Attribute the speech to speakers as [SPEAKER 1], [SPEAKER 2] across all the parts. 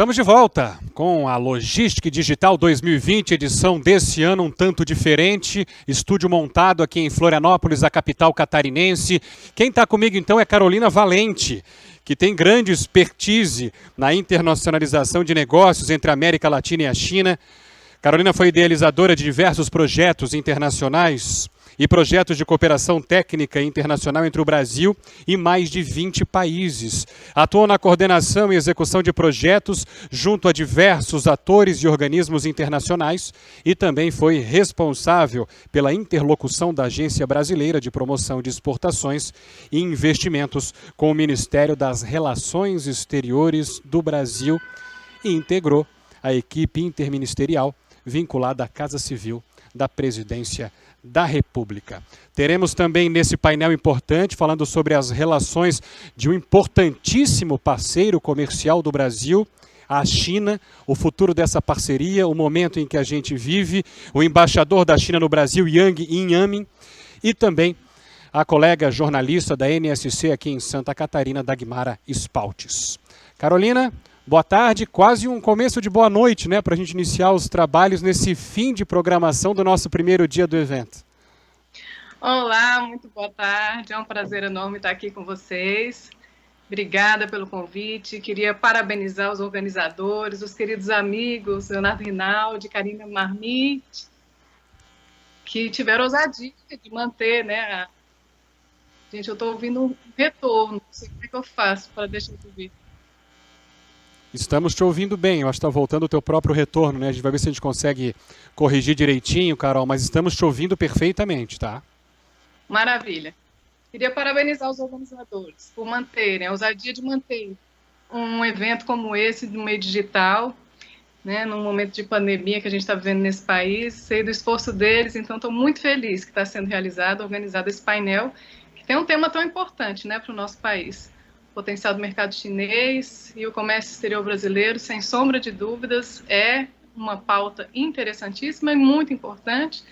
[SPEAKER 1] Estamos de volta com a Logística Digital 2020, edição desse ano um tanto diferente. Estúdio montado aqui em Florianópolis, a capital catarinense. Quem está comigo então é Carolina Valente, que tem grande expertise na internacionalização de negócios entre a América Latina e a China. Carolina foi idealizadora de diversos projetos internacionais e projetos de cooperação técnica internacional entre o Brasil e mais de 20 países. Atuou na coordenação e execução de projetos junto a diversos atores e organismos internacionais e também foi responsável pela interlocução da Agência Brasileira de Promoção de Exportações e Investimentos com o Ministério das Relações Exteriores do Brasil e integrou a equipe interministerial vinculada à Casa Civil da Presidência da República. Teremos também nesse painel importante, falando sobre as relações de um importantíssimo parceiro comercial do Brasil, a China, o futuro dessa parceria, o momento em que a gente vive, o embaixador da China no Brasil, Yang Inhamin, e também a colega jornalista da NSC aqui em Santa Catarina, Dagmara Spaltes. Carolina, boa tarde, quase um começo de boa noite, né, para a gente iniciar os trabalhos nesse fim de programação do nosso primeiro dia do evento.
[SPEAKER 2] Olá, muito boa tarde, é um prazer enorme estar aqui com vocês. Obrigada pelo convite, queria parabenizar os organizadores, os queridos amigos, Leonardo Rinaldi, Karina Marmite, que tiveram ousadia de manter, né? Gente, eu estou ouvindo um retorno, não sei como é que eu faço para deixar de ouvir.
[SPEAKER 1] Estamos te ouvindo bem, eu acho que está voltando o teu próprio retorno, né? A gente vai ver se a gente consegue corrigir direitinho, Carol, mas estamos te ouvindo perfeitamente, tá?
[SPEAKER 2] Maravilha. Queria parabenizar os organizadores por manterem, a ousadia de manter um evento como esse no meio digital, né? Num momento de pandemia que a gente está vivendo nesse país, sei do esforço deles, então estou muito feliz que está sendo organizado esse painel, que tem um tema tão importante, né, para o nosso país. O potencial do mercado chinês e o comércio exterior brasileiro, sem sombra de dúvidas, é uma pauta interessantíssima e muito importante,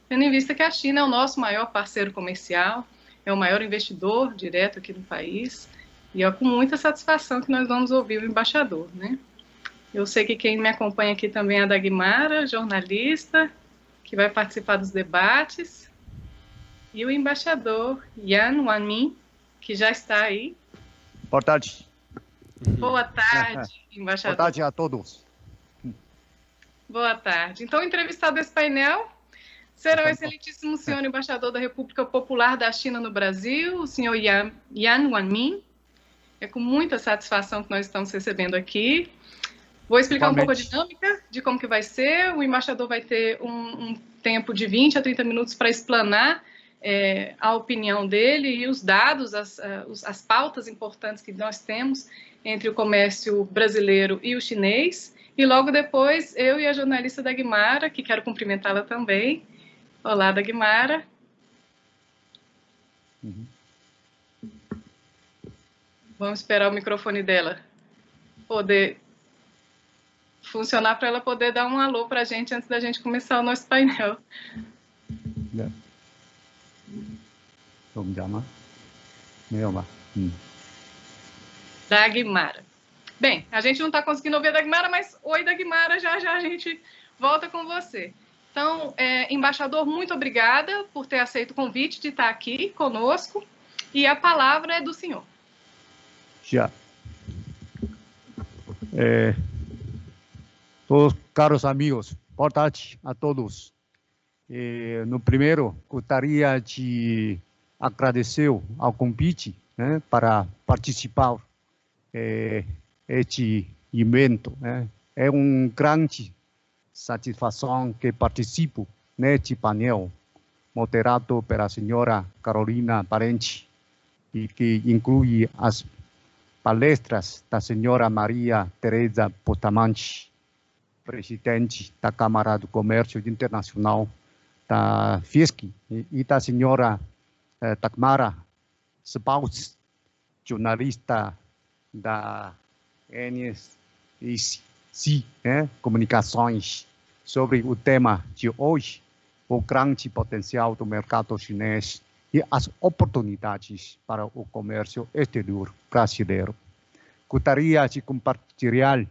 [SPEAKER 2] tendo em vista que a China é o nosso maior parceiro comercial, é o maior investidor direto aqui no país, e é com muita satisfação que nós vamos ouvir o embaixador, né? Eu sei que quem me acompanha aqui também é a Dagmara, jornalista, que vai participar dos debates, e o embaixador Yan Wanmin, que já está aí.
[SPEAKER 3] Boa tarde.
[SPEAKER 2] Boa tarde, embaixador.
[SPEAKER 3] Boa tarde a todos.
[SPEAKER 2] Boa tarde. Então, o entrevistado desse painel será o excelentíssimo senhor embaixador da República Popular da China no Brasil, o senhor Yan Wanmin. É com muita satisfação que nós estamos recebendo aqui. Vou explicar um pouco a dinâmica de como que vai ser. O embaixador vai ter um tempo de 20 a 30 minutos para explanar a opinião dele e os dados, as pautas importantes que nós temos entre o comércio brasileiro e o chinês. E logo depois, eu e a jornalista Dagmara, que quero cumprimentá-la também. Olá, Dagmara. Vamos esperar o microfone dela poder funcionar para ela poder dar um alô para a gente antes da gente começar o nosso painel. Dagmara. Bem, a gente não está conseguindo ouvir a Dagmara, mas oi, Dagmara, já já a gente volta com você. Então, embaixador, muito obrigada por ter aceito o convite de estar aqui conosco, e a palavra é do senhor.
[SPEAKER 3] Já. Todos caros amigos, boa tarde a todos. No primeiro, gostaria de agradecer ao convite, né, para participar deste evento, né? É uma grande satisfação que participo neste painel moderado pela senhora Carolina Valente e que inclui as palestras da senhora Maria Teresa Bustamante, presidente da Câmara do Comércio Internacional da FIESC, e da senhora Dagmara Spaltes, jornalista da NSC, né, Comunicações, sobre o tema de hoje, o grande potencial do mercado chinês e as oportunidades para o comércio exterior brasileiro. Gostaria de compartilhar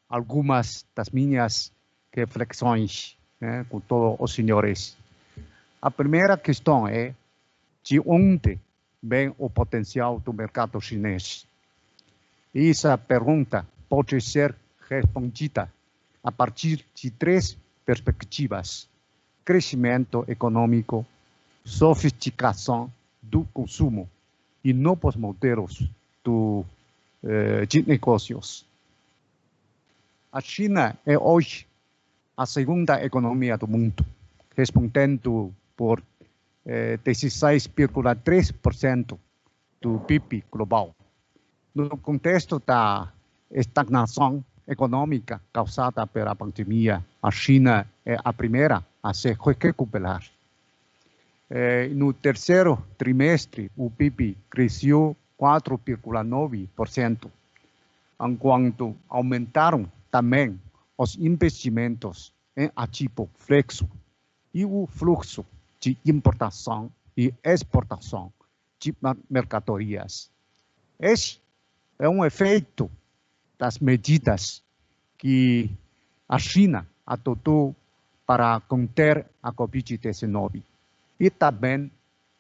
[SPEAKER 3] algumas das minhas reflexões, né, com todos os senhores. A primeira questão é de onde vem o potencial do mercado chinês. Essa pergunta pode ser respondida a partir de 3 perspectivas: crescimento econômico, sofisticação do consumo e novos modelos de negócios. A China é hoje a segunda economia do mundo, respondendo por 16,3% do PIB global. No contexto da estagnação econômica causada pela pandemia, a China é a primeira a se recuperar. No terceiro trimestre, o PIB cresceu 4,9%, enquanto aumentaram também os investimentos em ativo flexo e o fluxo de importação e exportação de mercadorias. Esse é um efeito das medidas que a China adotou para conter a Covid-19 e também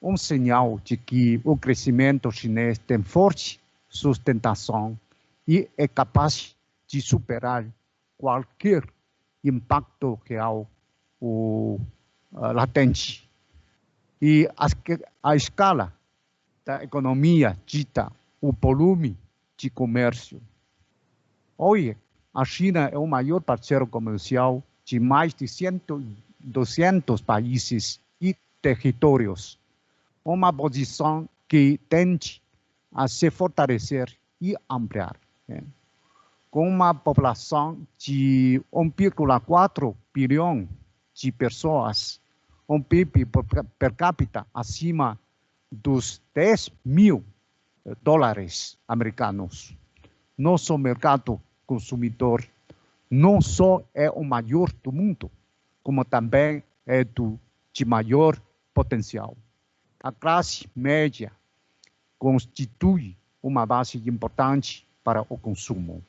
[SPEAKER 3] um sinal de que o crescimento chinês tem forte sustentação e é capaz de superar qualquer impacto real ou latente. E a escala da economia dita o volume de comércio. Hoje, a China é o maior parceiro comercial de mais de 200 países e territórios, uma posição que tende a se fortalecer e ampliar. Com uma população de 1,4 bilhão de pessoas, um PIB per capita acima dos 10 mil dólares americanos. Nosso mercado consumidor não só é o maior do mundo, como também é de maior potencial. A classe média constitui uma base importante para o consumo.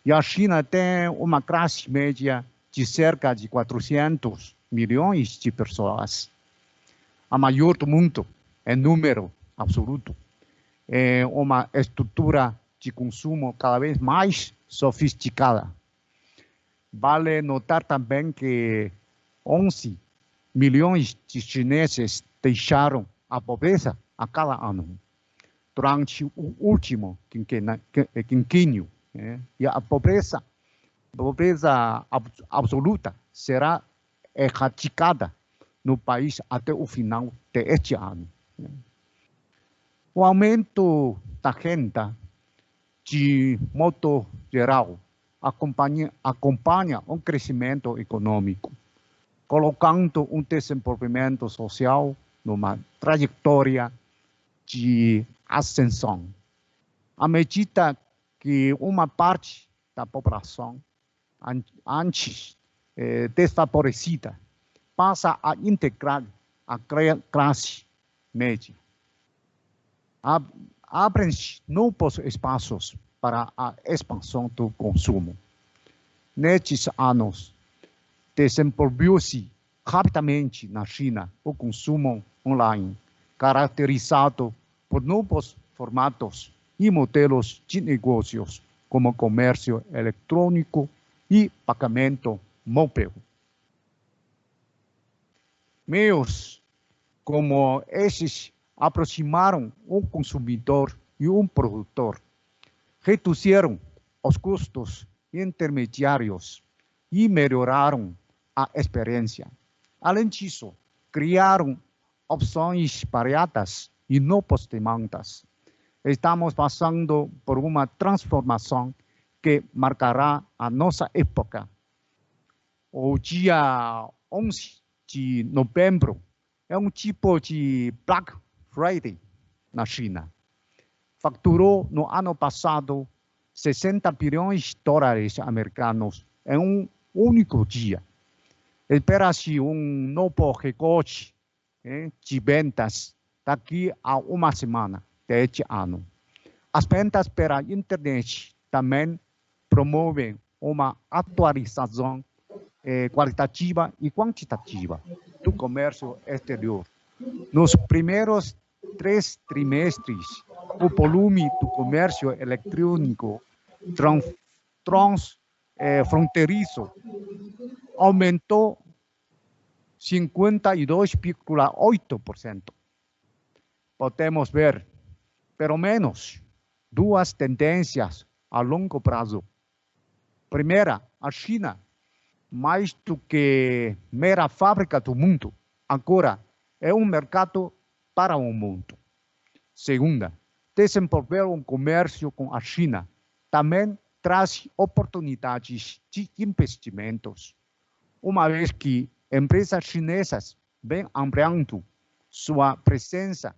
[SPEAKER 3] E a China tem uma classe média de cerca de 400 milhões de pessoas. A maior do mundo em número absoluto. É uma estrutura de consumo cada vez mais sofisticada. Vale notar também que 11 milhões de chineses deixaram a pobreza a cada ano durante o último quinquênio. E a pobreza absoluta será erradicada no país até o final deste ano. O aumento da renda, de modo geral, acompanha um crescimento econômico, colocando um desenvolvimento social numa trajetória de ascensão. À medida que uma parte da população antes desfavorecida passa a integrar a classe média, abrem-se novos espaços para a expansão do consumo. Nestes anos, desenvolveu-se rapidamente na China o consumo online, caracterizado por novos formatos e modelos de negócios, como comércio eletrônico e pagamento móvel. Meios como esses aproximaram um consumidor e um produtor, reduziram os custos intermediários e melhoraram a experiência. Além disso, criaram opções variadas e novas demandas. Estamos passando por uma transformação que marcará a nossa época. O dia 11 de novembro é um tipo de Black Friday na China. Faturou no ano passado 60 bilhões de dólares americanos em um único dia. Espera-se um novo recorde de vendas daqui a uma semana deste ano. As vendas pela internet também promovem uma atualização qualitativa e quantitativa do comércio exterior. Nos primeiros 3 trimestres, o volume do comércio eletrônico transfronteiriço aumentou 52,8%. Podemos ver, pelo menos, 2 tendências a longo prazo. Primeira, a China, mais do que mera fábrica do mundo, agora é um mercado para o mundo. Segunda, desenvolver um comércio com a China também traz oportunidades de investimentos, uma vez que empresas chinesas vêm ampliando sua presença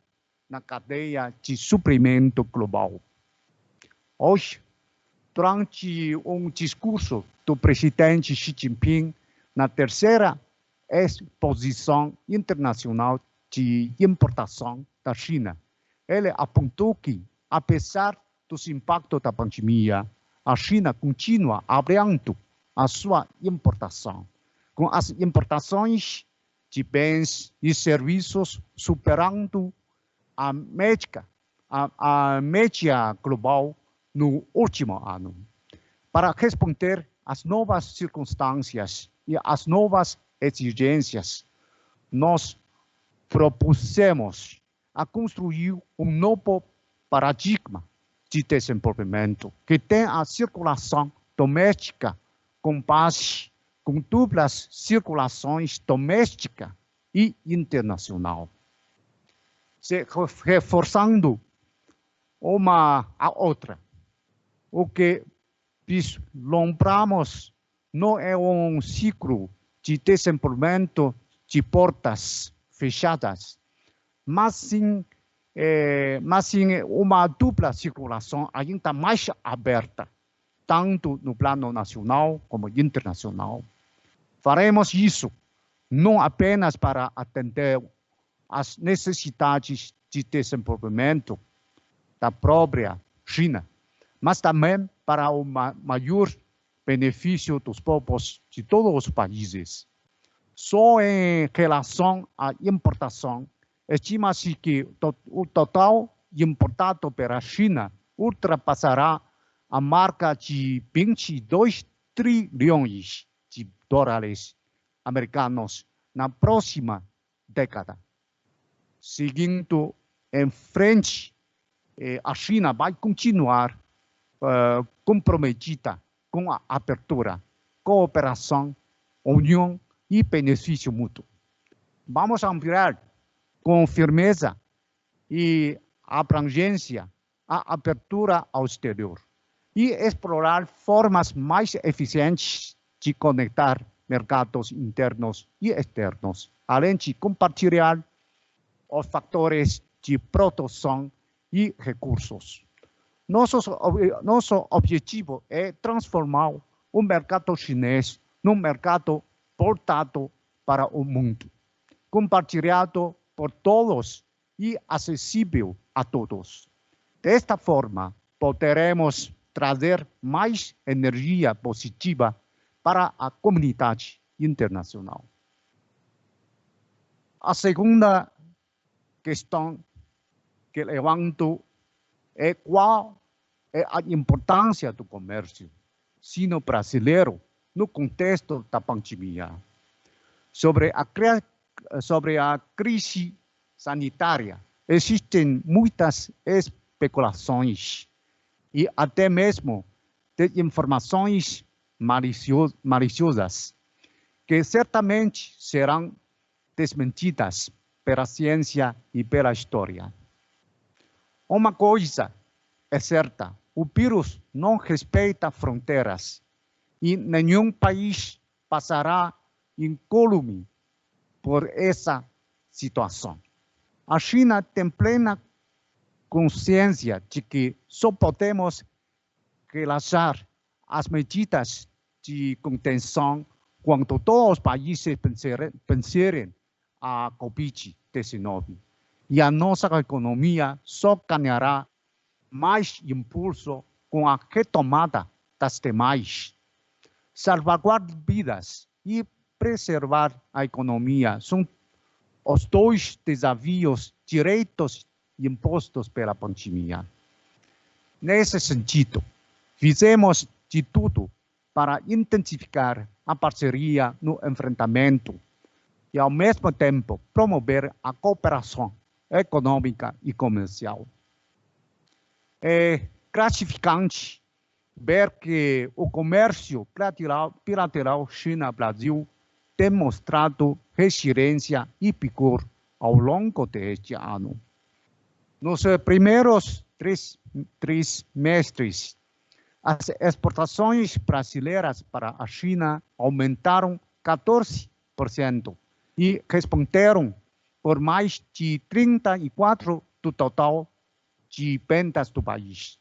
[SPEAKER 3] na cadeia de suprimento global. Hoje, durante um discurso do presidente Xi Jinping na terceira exposição internacional de importação da China, ele apontou que, apesar dos impactos da pandemia, a China continua ampliando a sua importação, com as importações de bens e serviços superando a média global no último ano. Para responder às novas circunstâncias e às novas exigências, nós propusemos a construir um novo paradigma de desenvolvimento que tem a circulação doméstica com base com duplas circulações doméstica e internacional, se reforçando uma a outra. O que vislumbramos não é um ciclo de desenvolvimento de portas fechadas, mas sim uma dupla circulação ainda mais aberta, tanto no plano nacional como internacional. Faremos isso não apenas para atender às necessidades de desenvolvimento da própria China, mas também para o maior benefício dos povos de todos os países. Só em relação à importação, estima-se que o total importado pela China ultrapassará a marca de 22 trilhões de dólares americanos na próxima década. Seguindo em frente, a China vai continuar comprometida com a abertura, cooperação, união e benefício mútuo. Vamos ampliar com firmeza e abrangência a abertura ao exterior e explorar formas mais eficientes de conectar mercados internos e externos, além de compartilhar os fatores de produção e recursos. Nosso objetivo é transformar o mercado chinês num mercado voltado para o mundo, compartilhado por todos e acessível a todos. Desta forma, poderemos trazer mais energia positiva para a comunidade internacional. A segunda questão que levanto é qual é a importância do comércio sino-brasileiro no contexto da pandemia. Sobre a crise sanitária, existem muitas especulações e até mesmo de informações maliciosas, que certamente serão desmentidas pela ciência e pela história. Uma coisa é certa, o vírus não respeita fronteiras e nenhum país passará incólume por essa situação. A China tem plena consciência de que só podemos relaxar as medidas de contenção quando todos os países vencerem a Covid-19. E a nossa economia só ganhará mais impulso com a retomada das demais. salvaguardar vidas e preservar a economia são os dois desafios diretos impostos pela pandemia. Nesse sentido, fizemos de tudo para intensificar a parceria no enfrentamento e, ao mesmo tempo, promover a cooperação econômica e comercial. É gratificante ver que o comércio bilateral China-Brasil tem mostrado resiliência e vigor ao longo deste ano. Nos primeiros três meses, as exportações brasileiras para a China aumentaram 14% e responderam por mais de 34% do total de vendas do país.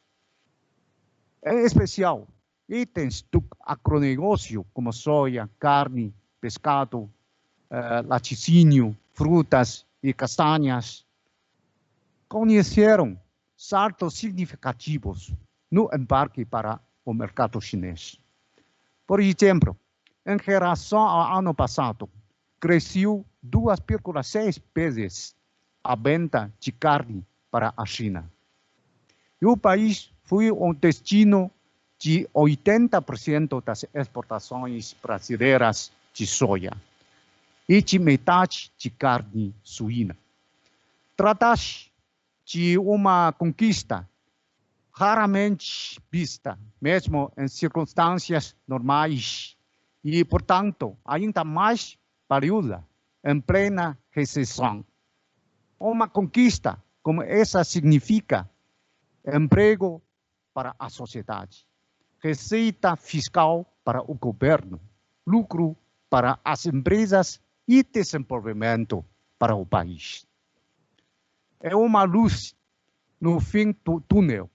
[SPEAKER 3] Em especial, itens do agronegócio como soja, carne, pescado, laticínio, frutas e castanhas conheceram saltos significativos no embarque para o mercado chinês. Por exemplo, em relação ao ano passado, cresceu 2,6 vezes a venda de carne para a China. E o país foi um destino de 80% das exportações brasileiras de soja e de metade de carne suína. Trata-se de uma conquista raramente vista, mesmo em circunstâncias normais, e, portanto, ainda mais valiosa em plena recessão. Uma conquista como essa significa emprego para a sociedade, receita fiscal para o governo, lucro para as empresas e desenvolvimento para o país. É uma luz no fim do túnel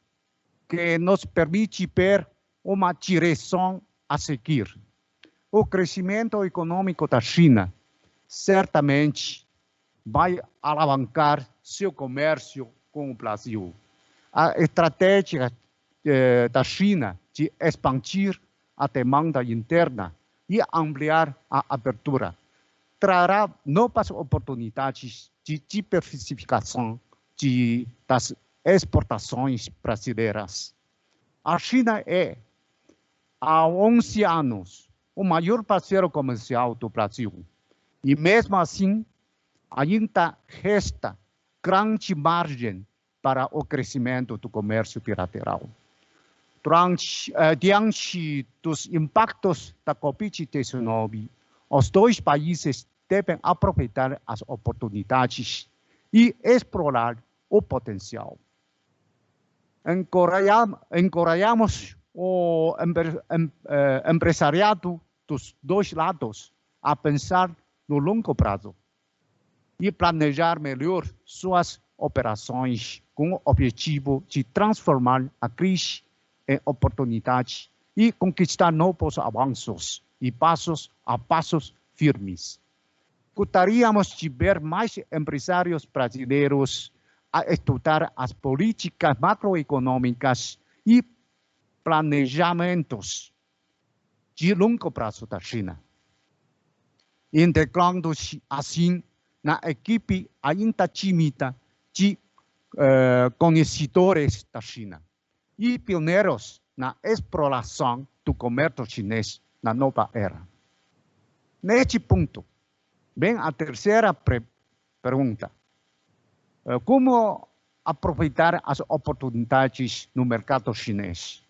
[SPEAKER 3] que nos permite ver uma direção a seguir. O crescimento econômico da China certamente vai alavancar seu comércio com o Brasil. A estratégia da China de expandir a demanda interna e ampliar a abertura trará novas oportunidades de diversificação das exportações brasileiras. A China é, há 11 anos, o maior parceiro comercial do Brasil. E mesmo assim, ainda resta grande margem para o crescimento do comércio bilateral. Diante dos impactos da Covid-19, os dois países devem aproveitar as oportunidades e explorar o potencial. Encorajamos o empresariado dos dois lados a pensar no longo prazo e planejar melhor suas operações com o objetivo de transformar a crise em oportunidade e conquistar novos avanços e passos firmes. Gostaríamos de ver mais empresários brasileiros a estudar as políticas macroeconômicas e planejamentos de longo prazo da China, integrando-se assim na equipe ainda tímida de conhecedores da China e pioneiros na exploração do comércio chinês na nova era. Neste ponto, vem a terceira pergunta. Como aproveitar as oportunidades no mercado chinês?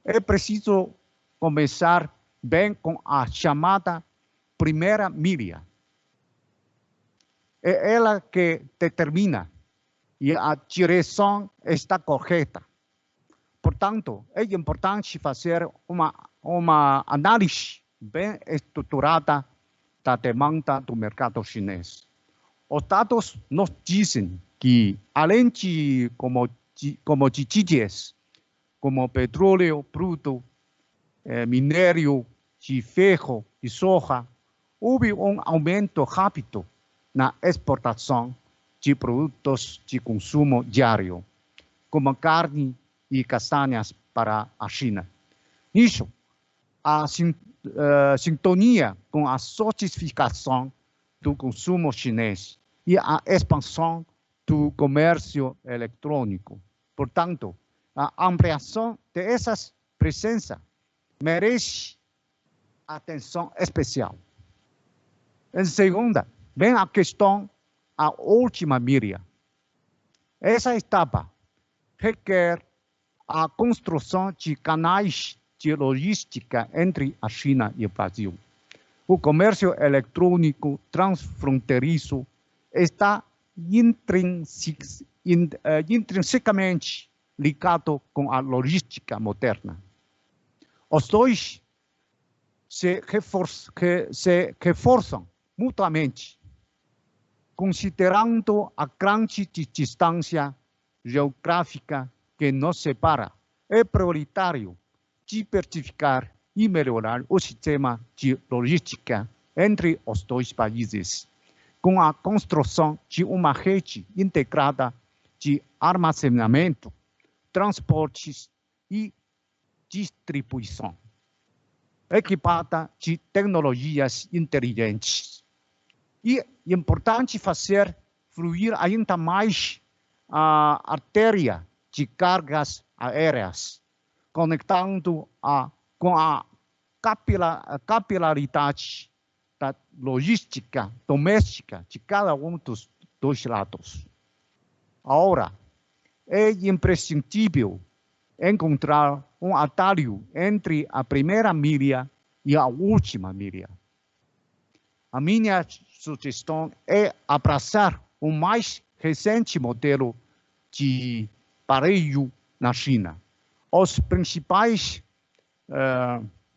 [SPEAKER 3] É preciso começar bem com a chamada primeira milha. É ela que determina e a direção está correta. Portanto, é importante fazer uma análise bem estruturada da demanda do mercado chinês. Os dados nos dizem que, além de commodities, como petróleo bruto, minério de ferro e soja, houve um aumento rápido na exportação de produtos de consumo diário, como carne e castanhas para a China. Nisso, a sintonia com a sofisticação do consumo chinês e a expansão do comércio eletrônico. Portanto, a ampliação dessas presenças merece atenção especial. Em segunda, vem a questão, a última milha. Essa etapa requer a construção de canais de logística entre a China e o Brasil. O comércio eletrônico transfronteiriço está intrinsecamente ligado com a logística moderna. Os dois se reforçam mutuamente, considerando a grande distância geográfica que nos separa. É prioritário diversificar e melhorar o sistema de logística entre os dois países, com a construção de uma rede integrada de armazenamento, transportes e distribuição, equipada de tecnologias inteligentes. E é importante fazer fluir ainda mais a artéria de cargas aéreas, conectando com a capilaridade da logística doméstica de cada um dos dois lados. Agora, é imprescindível encontrar um atalho entre a primeira milha e a última milha. A minha sugestão é abraçar o mais recente modelo de varejo na China. Os principais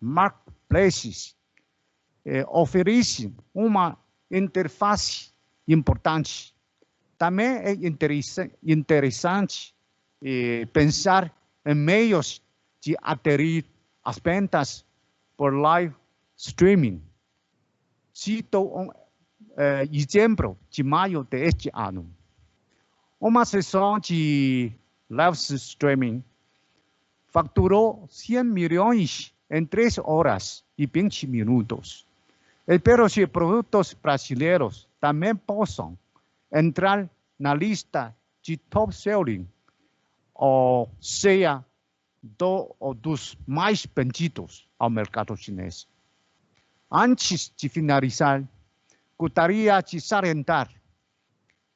[SPEAKER 3] marketplaces oferecem uma interface importante. Também é interessante pensar em meios de aderir às vendas por live streaming. Cito um exemplo de maio deste ano. Uma sessão de live streaming faturou 100 milhões em 3 horas e 20 minutos. Espero que produtos brasileiros também possam entrar na lista de top selling, ou seja, dos mais vendidos ao mercado chinês. Antes de finalizar, gostaria de salientar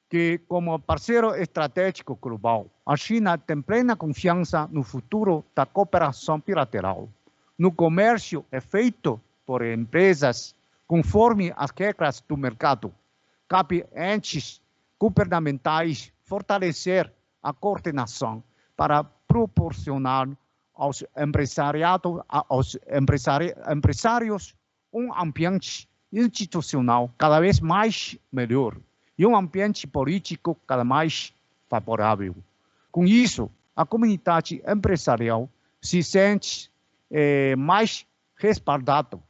[SPEAKER 3] que, como parceiro estratégico global, a China tem plena confiança no futuro da cooperação bilateral, no comércio feito por empresas conforme as regras do mercado. Cabe entes governamentais fortalecer a coordenação para proporcionar aos empresários um ambiente institucional cada vez mais melhor e um ambiente político cada mais favorável. Com isso, a comunidade empresarial se sente mais respaldada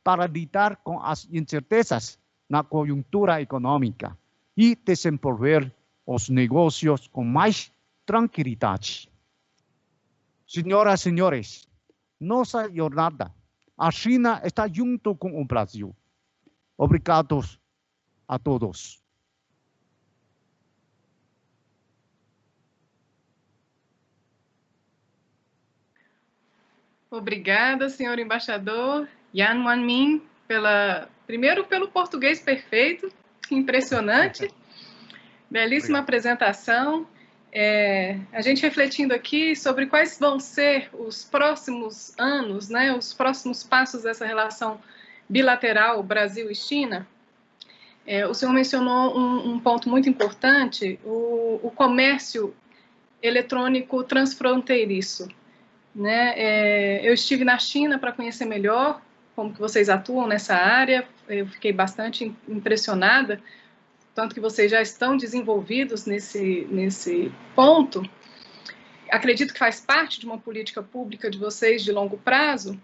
[SPEAKER 3] para lidar com as incertezas na conjuntura econômica e desenvolver os negócios com mais tranquilidade. Senhoras e senhores, nossa jornada, a China está junto com o Brasil. Obrigados a todos.
[SPEAKER 2] Obrigada, senhor embaixador Yan Wanmin, primeiro pelo português perfeito, impressionante, belíssima apresentação. A gente refletindo aqui sobre quais vão ser os próximos anos, né, os próximos passos dessa relação bilateral Brasil e China. O senhor mencionou um ponto muito importante, o comércio eletrônico transfronteiriço. Né? Eu estive na China para conhecer melhor como que vocês atuam nessa área, eu fiquei bastante impressionada, tanto que vocês já estão desenvolvidos nesse ponto. Acredito que faz parte de uma política pública de vocês de longo prazo,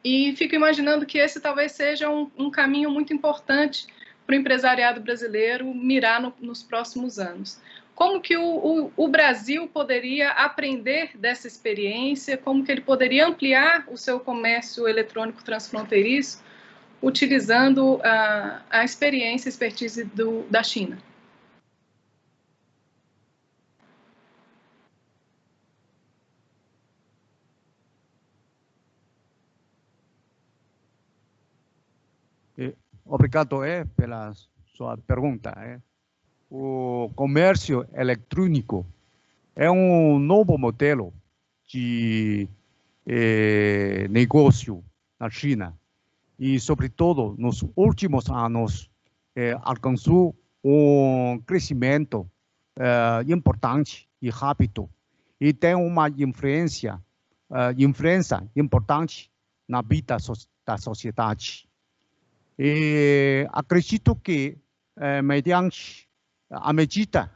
[SPEAKER 2] e fico imaginando que esse talvez seja um caminho muito importante para o empresariado brasileiro mirar nos próximos anos. como que o Brasil poderia aprender dessa experiência, como que ele poderia ampliar o seu comércio eletrônico transfronteiriço, utilizando a experiência, a expertise da China.
[SPEAKER 3] Obrigado pela sua pergunta. O comércio eletrônico é um novo modelo de negócio na China e, sobretudo, nos últimos anos, alcançou um crescimento importante e rápido e tem uma influência importante na vida da sociedade. E acredito que, mediante a medida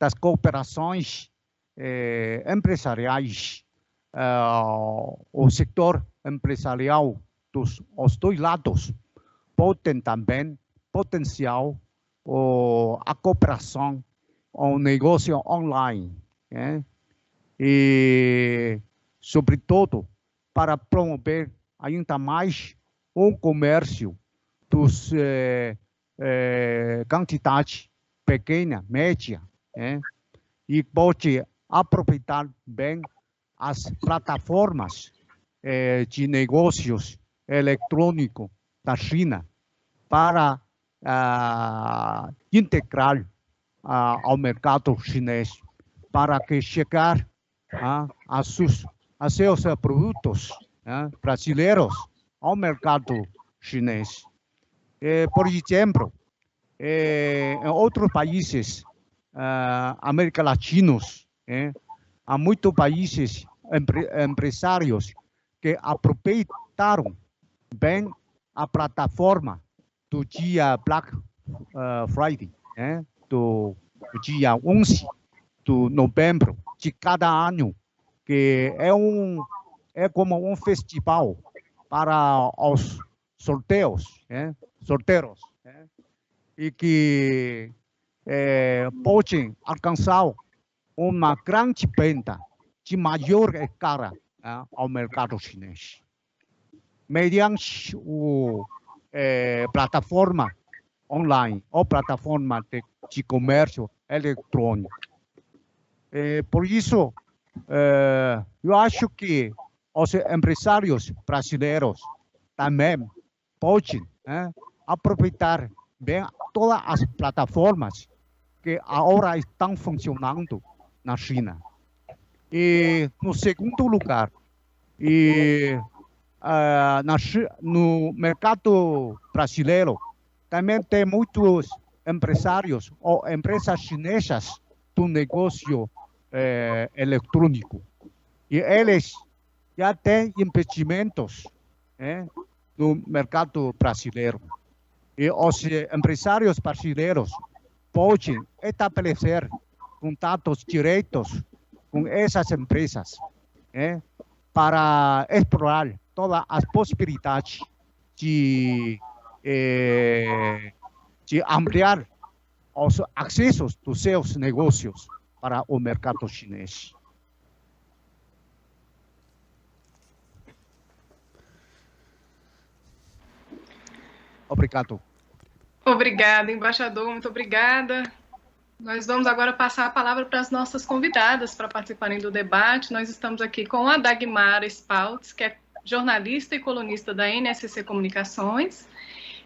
[SPEAKER 3] das cooperações empresariais, o setor empresarial os dois lados podem também potenciar a cooperação, o negócio online, e, sobretudo, para promover ainda mais o comércio dos quantidade pequena, média, e pode aproveitar bem as plataformas de negócios eletrônicos da China para integrar ao mercado chinês, para que chegar a seus produtos brasileiros ao mercado chinês. Por exemplo, em outros países América Latinos, há muitos países empresários que aproveitaram bem a plataforma do dia Black Friday, do dia 11 de novembro de cada ano, que é como um festival para os solteiros, e que podem alcançar uma grande venda de maior escala ao mercado chinês, mediante a plataforma online ou plataforma de comércio eletrônico. Por isso, eu acho que os empresários brasileiros também podem aproveitar bem todas as plataformas que agora estão funcionando na China. E, no segundo lugar, no mercado brasileiro, também tem muitos empresários ou empresas chinesas do negócio eletrônico. E eles já têm investimentos no mercado brasileiro. E os empresários brasileiros podem estabelecer contatos diretos com essas empresas para explorar todas as possibilidades de ampliar os acessos dos seus negócios para o mercado chinês. Obrigado.
[SPEAKER 2] Obrigada, embaixador, muito obrigada. Nós vamos agora passar a palavra para as nossas convidadas para participarem do debate. Nós estamos aqui com a Dagmara Spaltz, que é jornalista e colunista da NSC Comunicações,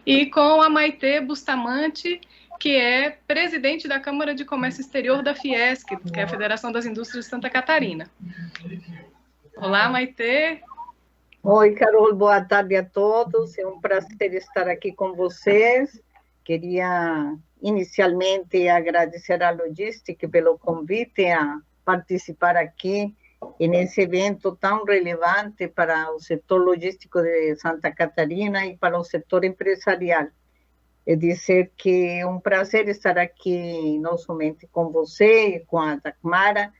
[SPEAKER 2] e com a Maitê Bustamante, que é presidente da Câmara de Comércio Exterior da Fiesc, que é a Federação das Indústrias de Santa Catarina. Olá, Maitê.
[SPEAKER 4] Oi, Carol, boa tarde a todos. É um prazer estar aqui com vocês. Queria inicialmente agradecer à Logística pelo convite a participar aqui nesse evento tão relevante para o setor logístico de Santa Catarina e para o setor empresarial. É dizer que é um prazer estar aqui não somente com você e com a Dagmara,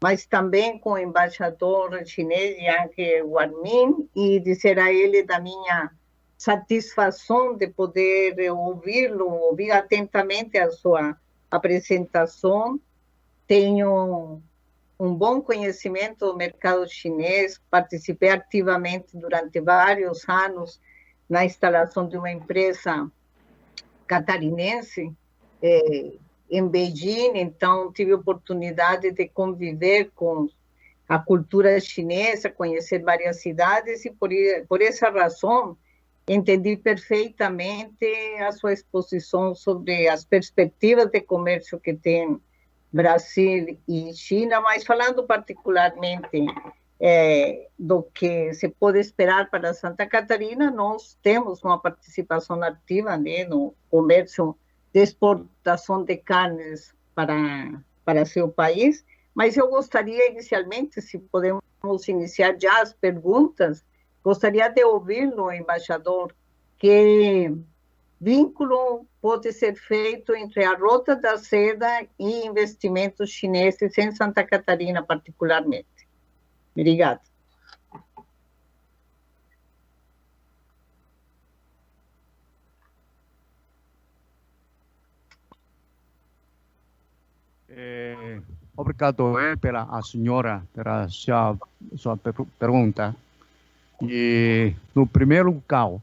[SPEAKER 4] mas também com o embaixador chinês Yang Guanmin, e dizer a ele da minha satisfação de poder ouvir atentamente a sua apresentação tenho um bom conhecimento do mercado chinês, participei ativamente durante vários anos na instalação de uma empresa catarinense em Beijing, então tive oportunidade de conviver com a cultura chinesa, conhecer várias cidades, e por essa razão entendi perfeitamente a sua exposição sobre as perspectivas de comércio que tem Brasil e China, mas falando particularmente do que se pode esperar para Santa Catarina, nós temos uma participação ativa, né, no comércio de exportação de carnes para seu país, mas eu gostaria inicialmente, se podemos iniciar já as perguntas, gostaria de ouvir do embaixador que vínculo pode ser feito entre a Rota da Seda e investimentos chineses em Santa Catarina, particularmente. Obrigada.
[SPEAKER 3] Obrigado pela a senhora pela sua pergunta. E no primeiro lugar,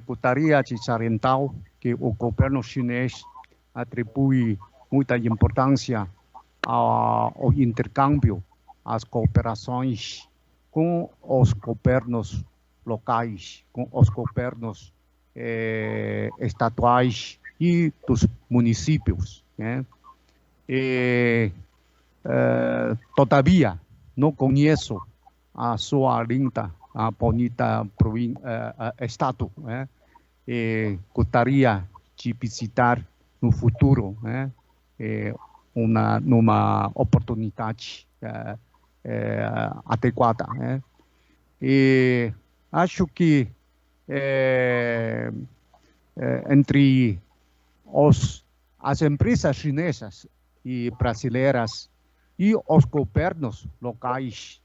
[SPEAKER 3] gostaria de salientar que o governo chinês atribui muita importância ao intercâmbio, às cooperações com os governos locais, com os governos estaduais e dos municípios, né? Todavia, não conheço a sua linda, a bonita estado, né? Gostaria de visitar no futuro, né? Numa oportunidade adequada, né? E acho que entre as empresas chinesas e brasileiras e os governos locais,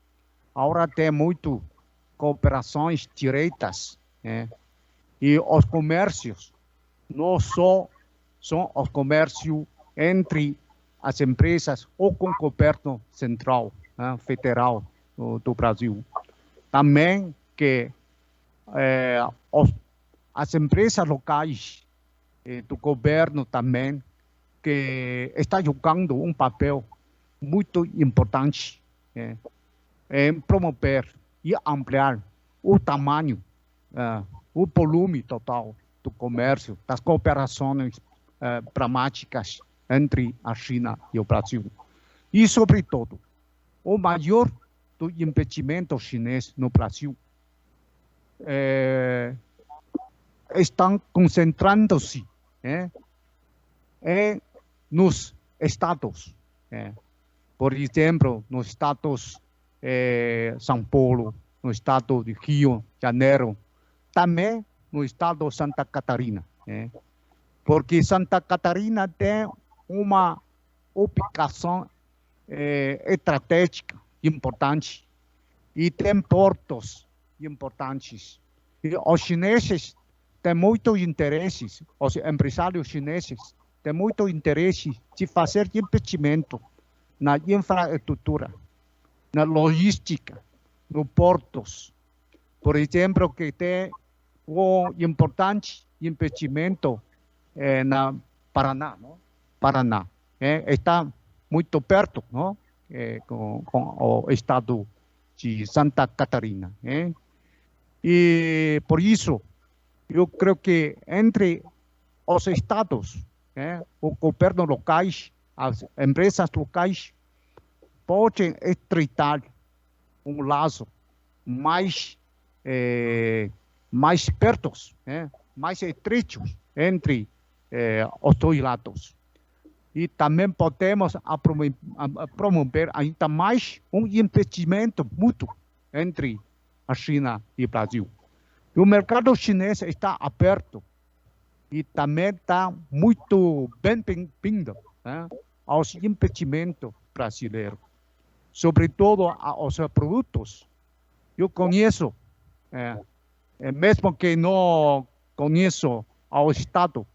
[SPEAKER 3] agora tem muito cooperações diretas, né? E os comércios não só são os comércios entre as empresas ou com o governo central, né, federal do Brasil. Também que as empresas locais do governo também que está jogando um papel muito importante em promover e ampliar o tamanho, o volume total do comércio, das cooperações pragmáticas entre a China e o Brasil. E, sobretudo, o maior do investimento chinês no Brasil estão concentrando-se nos estados. Por exemplo, nos estados São Paulo, no estado de Rio de Janeiro, também no estado de Santa Catarina. Porque Santa Catarina tem uma ubicação estratégica importante e tem portos importantes. E os chineses têm muito interesse, os empresários chineses têm muito interesse de fazer investimento na infraestrutura, na logística, nos portos. Por exemplo, que tem um importante investimento na Paraná, não? Paraná está muito perto, não? Com o estado de Santa Catarina. E por isso, eu creio que entre os estados, os governos locais, as empresas locais, podem estreitar um laço mais pertos, mais estreitos entre os dois lados. E também podemos promover ainda mais um investimento mútuo entre a China e o Brasil. E o mercado chinês está aberto e também está muito bem-vindo aos investimentos brasileiros, sobretudo aos produtos. Eu conheço, mesmo que não conheço ao estado,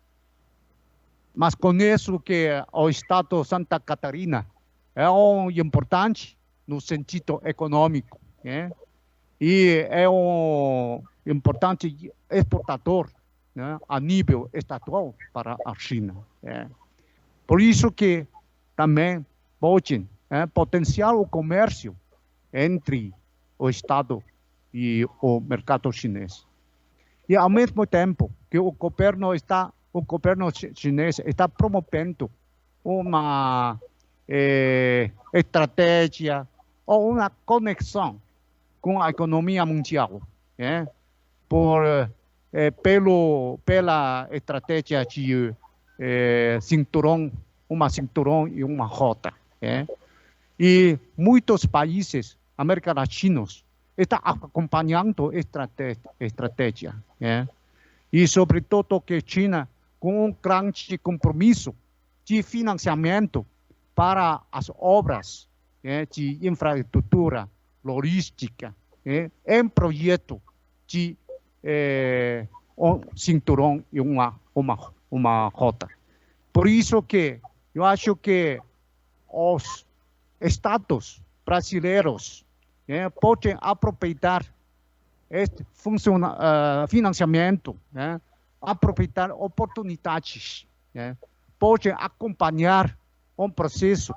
[SPEAKER 3] mas conheço que o estado de Santa Catarina importante no sentido econômico, e é importante exportador, a nível estadual para a China. Por isso que também pode potenciar o comércio entre o Estado e o mercado chinês. E ao mesmo tempo que o governo chinês está promovendo uma estratégia ou uma conexão com a economia mundial, pela estratégia de cinturão e uma rota. E muitos países América Latina estão acompanhando esta estratégia. E, sobretudo, que China, com um grande compromisso de financiamento para as obras de infraestrutura, logística, em projeto de um cinturão e uma rota. Por isso que eu acho que os estados brasileiros podem aproveitar este financiamento, aproveitar oportunidades, podem acompanhar um processo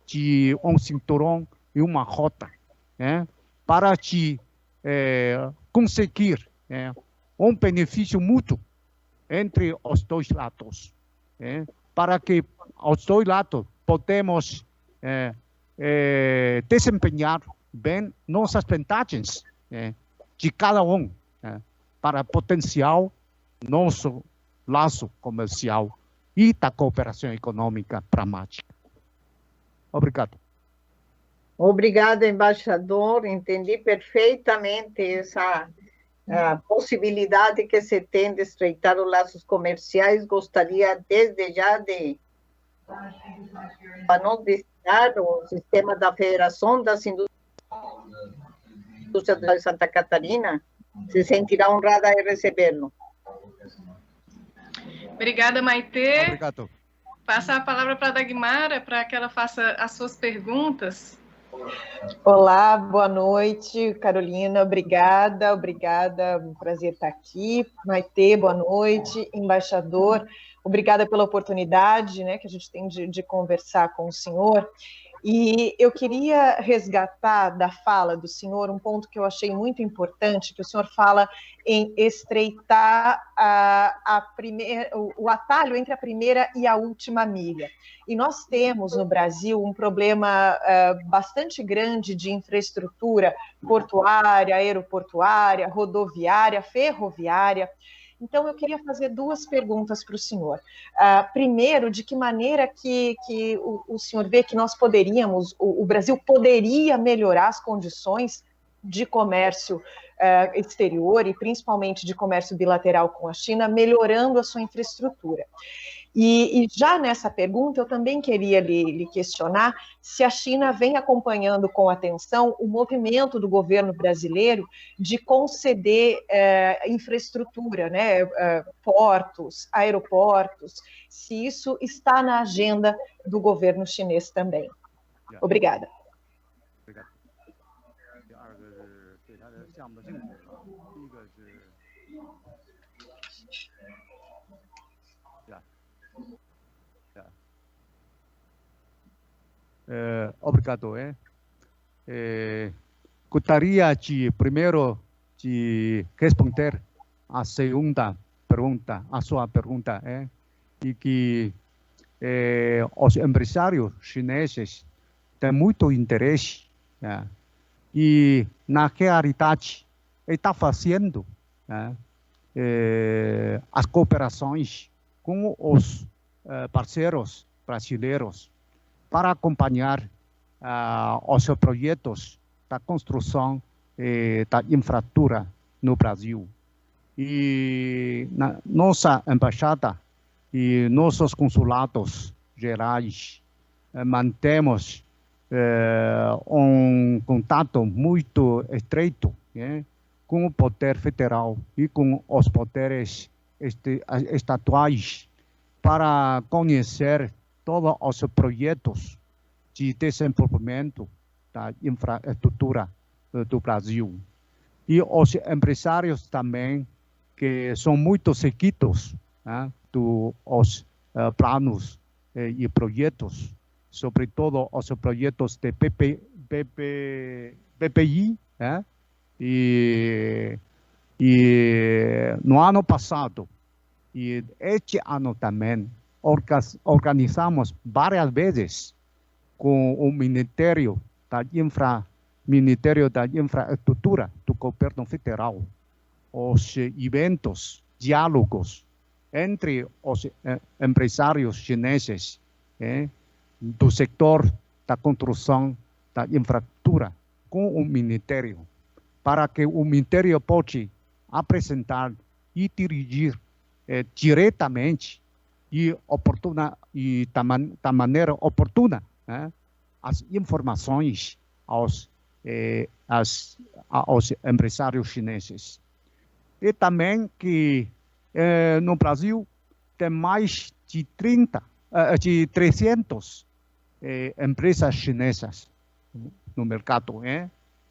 [SPEAKER 3] de um cinturão e uma rota, para conseguir um benefício mútuo entre os dois lados, para que os dois lados podemos desempenhar bem nossas vantagens de cada um para potenciar nosso laço comercial e da cooperação econômica pragmática. Obrigado.
[SPEAKER 4] Obrigada, embaixador. Entendi perfeitamente essa possibilidade que se tem de estreitar os laços comerciais. Gostaria, desde já, para não deixar o sistema da Federação das Indústrias de Santa Catarina, se sentirá honrada em recebê-lo.
[SPEAKER 2] Obrigada, Maitê.
[SPEAKER 3] Obrigado.
[SPEAKER 2] Passar a palavra para a Dagmara, para que ela faça as suas perguntas.
[SPEAKER 5] Olá, boa noite, Carolina, obrigada, um prazer estar aqui. Maitê, boa noite, embaixador, obrigada pela oportunidade, que a gente tem de conversar com o senhor. E eu queria resgatar da fala do senhor um ponto que eu achei muito importante, que o senhor fala em estreitar o atalho entre a primeira e a última milha. E nós temos no Brasil um problema bastante grande de infraestrutura portuária, aeroportuária, rodoviária, ferroviária. Então, eu queria fazer duas perguntas para o senhor. Primeiro, de que maneira que o senhor vê que nós poderíamos, o Brasil poderia melhorar as condições de comércio exterior e principalmente de comércio bilateral com a China, melhorando a sua infraestrutura. E já nessa pergunta, eu também queria lhe questionar se a China vem acompanhando com atenção o movimento do governo brasileiro de conceder infraestrutura, portos, aeroportos, se isso está na agenda do governo chinês também. Obrigada.
[SPEAKER 3] Obrigado. Gostaria de primeiro de responder a segunda pergunta, a sua pergunta, e que os empresários chineses têm muito interesse, e na realidade está fazendo as cooperações com os parceiros brasileiros para acompanhar os projetos da construção da infraestrutura no Brasil. E nossa embaixada e nossos consulados gerais mantemos um contato muito estreito com o poder federal e com os poderes estaduais para conhecer todos os projetos de desenvolvimento da infraestrutura do Brasil. E os empresários também, que são muito seguidos, né, dos planos e projetos, sobretudo os projetos de PPI, né? E no ano passado, e este ano também, organizamos várias vezes com o Ministério da Infraestrutura do Governo Federal os eventos, diálogos entre os empresários chineses do setor da construção da infraestrutura com o Ministério, para que o Ministério possa apresentar e dirigir diretamente e da maneira oportuna as informações aos empresários chineses. E também que no Brasil tem mais de 300 empresas chinesas no mercado,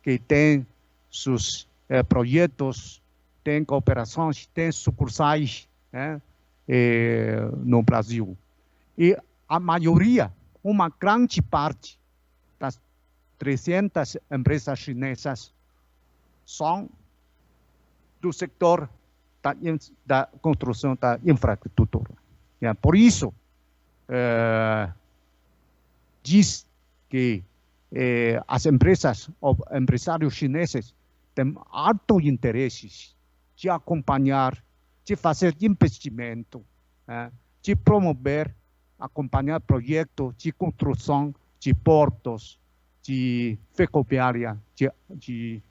[SPEAKER 3] que têm seus projetos, têm cooperações, têm sucursais no Brasil. E a maioria, uma grande parte das 300 empresas chinesas são do setor da construção da infraestrutura. Por isso, diz que as empresas, os empresários chineses têm alto interesse de acompanhar, de fazer investimento, de promover, acompanhar projetos de construção de portos, de ferroviária, de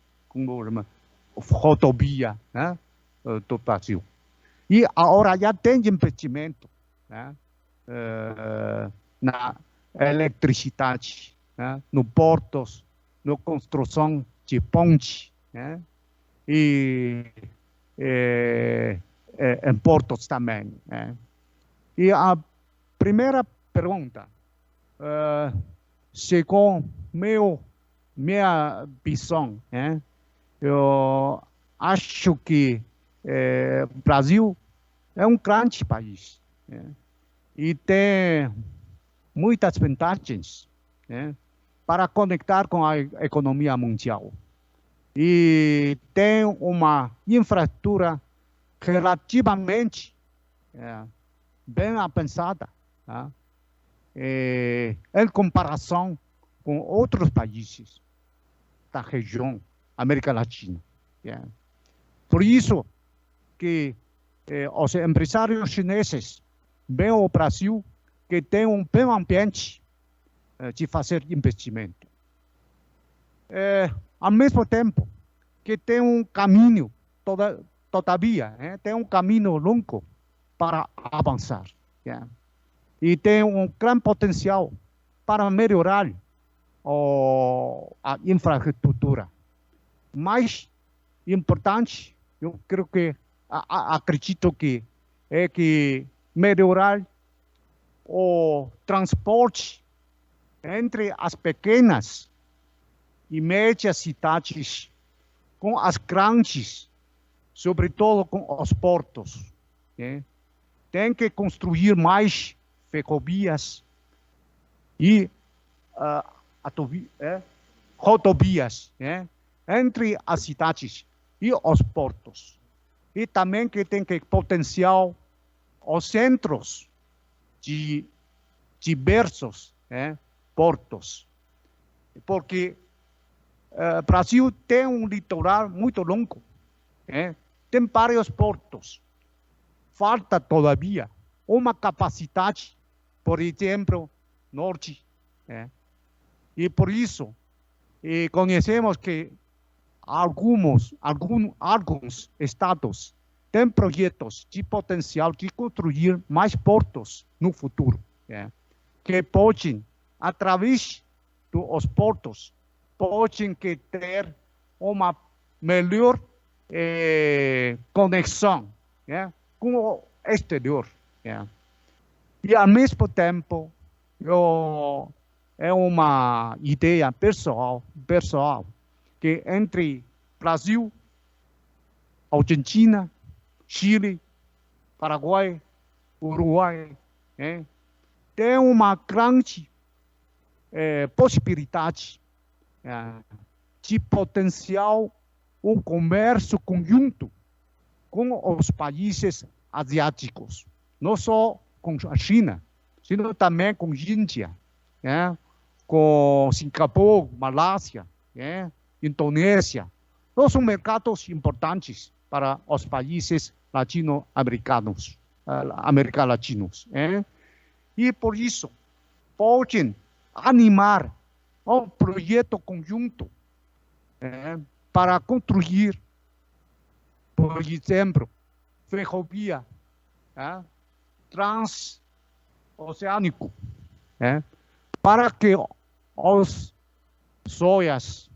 [SPEAKER 3] rodovia do Brasil. E agora já tem investimento na eletricidade, no portos, na construção de pontes, e em portos também. E a primeira pergunta, segundo minha visão, eu acho que o Brasil é um grande país e tem muitas vantagens para conectar com a economia mundial. E tem uma infraestrutura relativamente bem avançada, em comparação com outros países da região América Latina. Por isso que os empresários chineses veem o Brasil que tem um bom ambiente de fazer investimento. Ao mesmo tempo que tem um caminho, todavia, tem um caminho longo para avançar. E tem um grande potencial para melhorar a infraestrutura. Mais importante, eu creio que, acredito que é que melhorar o transporte entre as pequenas e médias cidades com as grandes, sobretudo com os portos. Tem que construir mais ferrovias e rodovias entre as cidades e os portos. E também que tem que potenciar os centros de diversos portos. Porque o Brasil tem um litoral muito longo, tem vários portos. Falta todavia uma capacidade, por exemplo, norte. E por isso, conhecemos que alguns estados têm projetos de potencial de construir mais portos no futuro, que podem, através dos portos, podem ter uma melhor conexão com o exterior. E, ao mesmo tempo, eu é uma ideia pessoal que entre Brasil, Argentina, Chile, Paraguai, Uruguai, tem uma grande possibilidade de potencial um comércio conjunto com os países asiáticos, não só com a China, sino também com a Índia, com Singapura, Malásia, Indonésia. Todos são mercados importantes para os países latino-americanos, latinos. E por isso, podem animar um projeto conjunto para construir, por exemplo, ferrovia transoceânico, para que os sojas,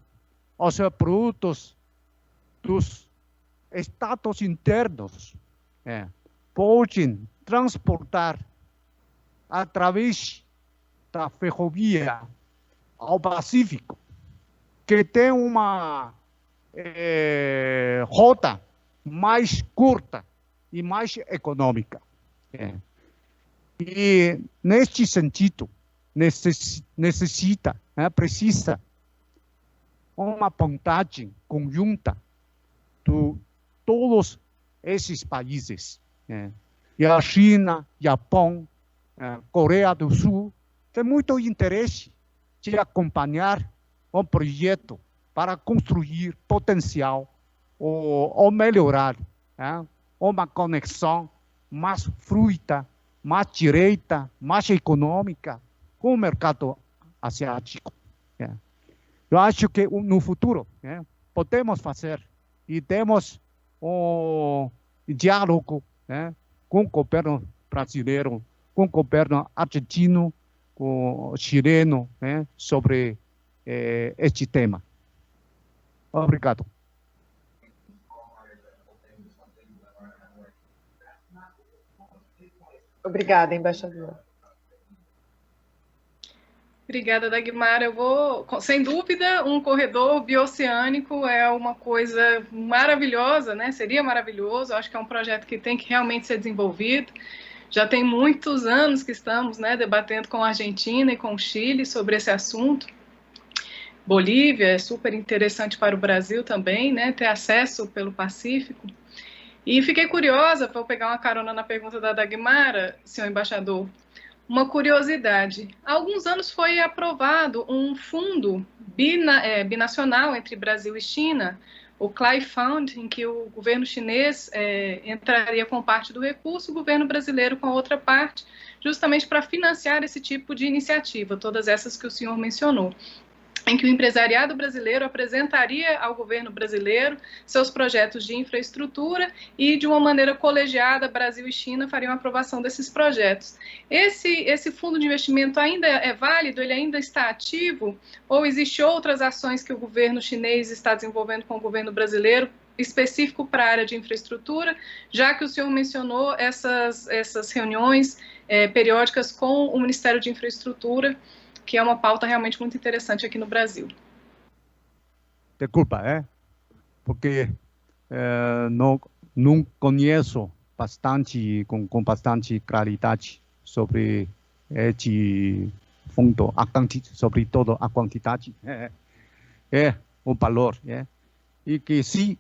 [SPEAKER 3] os produtos dos estados internos podem transportar através da ferrovia ao Pacífico, que tem uma rota mais curta e mais econômica. E, neste sentido, precisa uma vontade conjunta de todos esses países. E a China, Japão, Coreia do Sul, tem muito interesse de acompanhar um projeto para construir potencial ou melhorar uma conexão mais fluida, mais direita, mais econômica com o mercado asiático. Eu acho que no futuro podemos fazer e temos um diálogo com o governo brasileiro, com o governo argentino, com o chileno, sobre este tema. Obrigado.
[SPEAKER 5] Obrigada, embaixador.
[SPEAKER 2] Obrigada, Dagmar. Eu vou, sem dúvida, um corredor bioceânico é uma coisa maravilhosa, né? Seria maravilhoso. Eu acho que é um projeto que tem que realmente ser desenvolvido. Já tem muitos anos que estamos, né, debatendo com a Argentina e com o Chile sobre esse assunto. Bolívia é super interessante para o Brasil também, né, ter acesso pelo Pacífico. E fiquei curiosa, vou pegar uma carona na pergunta da Dagmara, senhor embaixador. Uma curiosidade, há alguns anos foi aprovado um fundo binacional entre Brasil e China, o CLAI Fund, em que o governo chinês entraria com parte do recurso, o governo brasileiro com a outra parte, justamente para financiar esse tipo de iniciativa, todas essas que o senhor mencionou, em que o empresariado brasileiro apresentaria ao governo brasileiro seus projetos de infraestrutura e, de uma maneira colegiada, Brasil e China fariam a aprovação desses projetos. Esse fundo de investimento ainda é válido? Ele ainda está ativo? Ou existem outras ações que o governo chinês está desenvolvendo com o governo brasileiro, específico para a área de infraestrutura, já que o senhor mencionou essas reuniões periódicas com o Ministério de Infraestrutura, que é uma pauta realmente muito interessante aqui no Brasil.
[SPEAKER 3] Desculpa, porque não conheço bastante, com bastante claridade sobre este fundo, sobretudo a quantidade, o valor. E que sim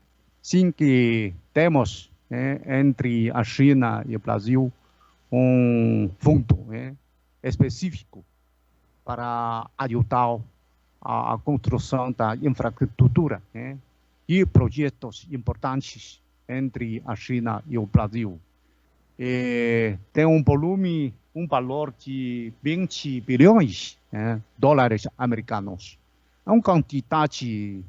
[SPEAKER 3] que temos entre a China e o Brasil um fundo específico para ajudar a construção da infraestrutura e projetos importantes entre a China e o Brasil. Tem um valor de 20 bilhões de dólares americanos. É uma quantidade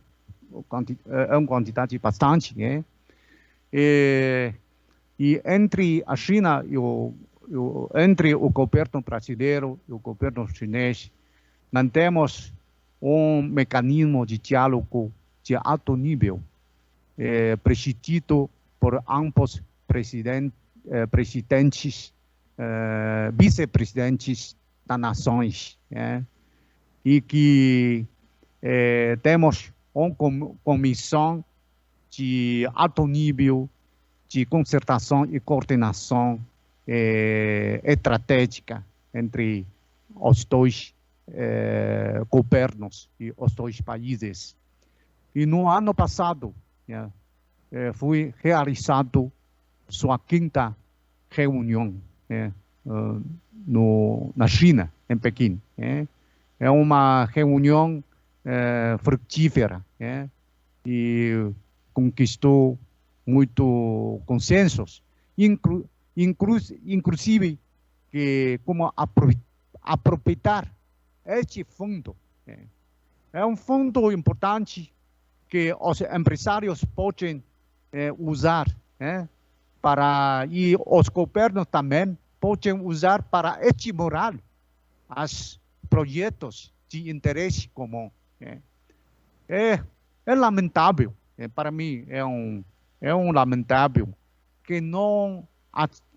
[SPEAKER 3] bastante. E entre a China e entre o governo brasileiro e o governo chinês, mantemos um mecanismo de diálogo de alto nível, presidido por ambos vice-presidentes das nações. e que temos uma comissão de alto nível de concertação e coordenação estratégica entre os dois governos e os dois países. E no ano passado, foi realizado sua 5ª reunião na China, em Pequim. É uma reunião frutífera e conquistou muito consensos, inclusive que como aproveitar este fundo. É um fundo importante que os empresários podem usar e os governos também podem usar para estimular os projetos de interesse comum. É lamentável, para mim é um lamentável que não,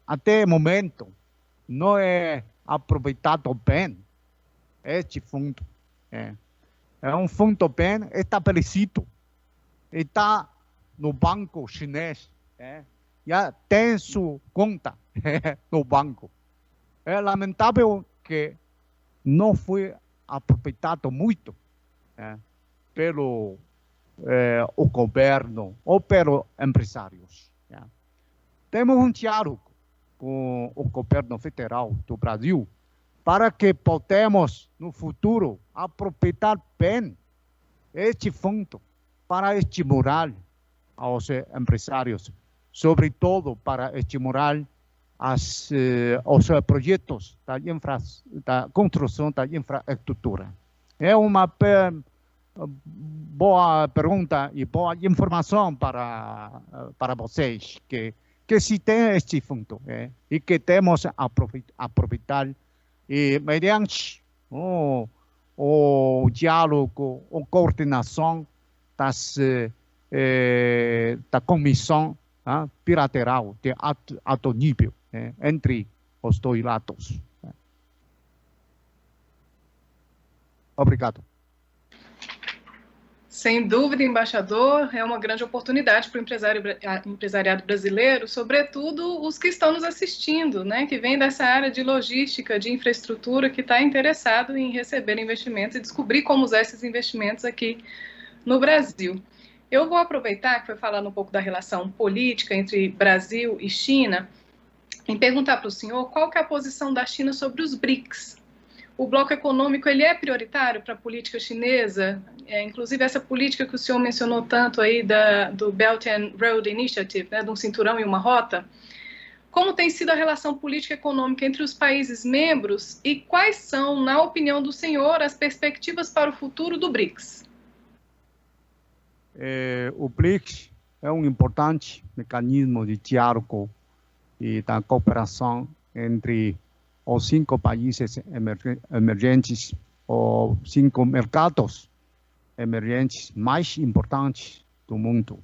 [SPEAKER 3] até o momento, não é aproveitado bem este fundo. É um fundo bem estabelecido, está no banco chinês, já tem sua conta no banco. É lamentável que não foi aproveitado muito pelo o governo ou pelos empresários. Temos um diálogo com o governo federal do Brasil para que possamos, no futuro, aproveitar bem este fundo para estimular aos empresários, sobretudo para estimular os projetos da construção da infraestrutura. É uma boa pergunta e boa informação para vocês, que se tem este fundo e que temos a aproveitar e mediante o diálogo, a coordenação da comissão bilateral de alto nível entre os dois lados. Obrigado.
[SPEAKER 2] Sem dúvida, embaixador, é uma grande oportunidade para o empresariado brasileiro, sobretudo os que estão nos assistindo, que vêm dessa área de logística, de infraestrutura, que está interessado em receber investimentos e descobrir como usar esses investimentos aqui no Brasil. Eu vou aproveitar que foi falando um pouco da relação política entre Brasil e China e perguntar para o senhor qual que é a posição da China sobre os BRICS. O bloco econômico ele é prioritário para a política chinesa, inclusive essa política que o senhor mencionou tanto aí do Belt and Road Initiative, de um cinturão e uma rota. Como tem sido a relação política e econômica entre os países membros e quais são, na opinião do senhor, as perspectivas para o futuro do BRICS?
[SPEAKER 3] O BRICS é um importante mecanismo de diálogo e da cooperação entre os 5 países emergentes, os 5 mercados emergentes mais importantes do mundo.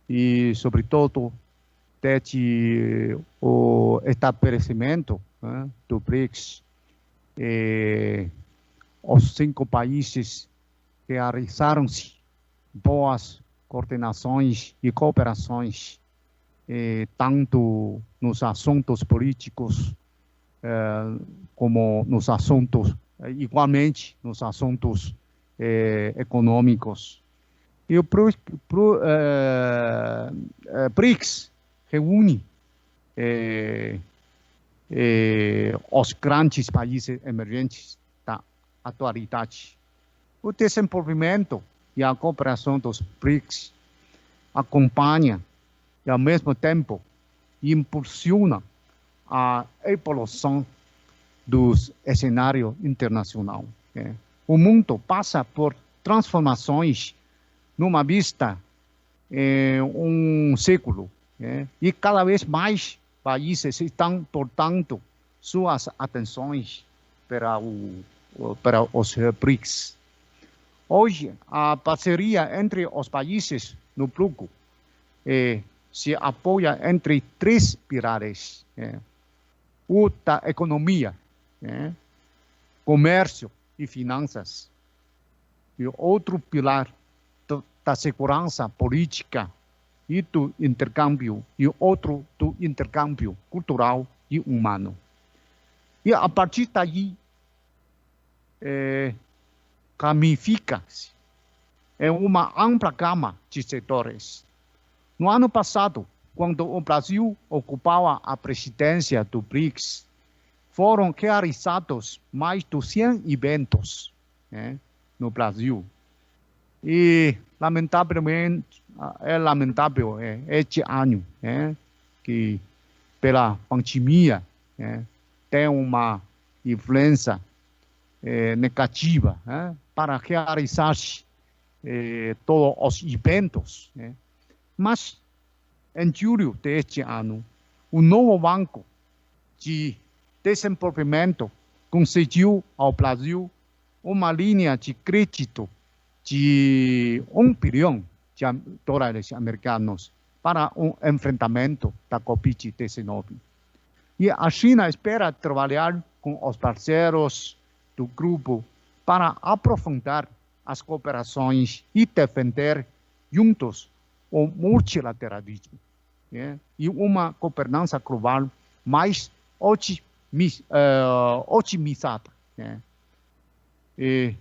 [SPEAKER 3] E, sobretudo, desde o estabelecimento do BRICS, os 5 países realizaram-se boas coordenações e cooperações, tanto nos assuntos políticos, como nos assuntos, igualmente nos assuntos econômicos. E o BRICS reúne os grandes países emergentes da atualidade. O desenvolvimento e a cooperação dos BRICS acompanha e, ao mesmo tempo, impulsiona a evolução do cenário internacional. O mundo passa por transformações numa vista um século, e cada vez mais países estão portando suas atenções para os BRICS. Hoje, a parceria entre os países no bloco se apoia entre 3 pilares: o da economia, comércio e finanças. E outro pilar da segurança política e do intercâmbio, e outro do intercâmbio cultural e humano. E a partir daí, ramifica-se uma ampla gama de setores. No ano passado, quando o Brasil ocupava a presidência do BRICS, foram realizados mais de 100 eventos no Brasil. E, lamentavelmente, é lamentável este ano, que pela pandemia tem uma influência negativa para realizar-se todos os eventos. Mas, em julho deste ano, o novo Banco de Desenvolvimento concediu ao Brasil uma linha de crédito de $1 bilhão de dólares americanos para o enfrentamento da Covid-19. E a China espera trabalhar com os parceiros do grupo para aprofundar as cooperações e defender juntos o multilateralismo e uma governança global mais otimizada. E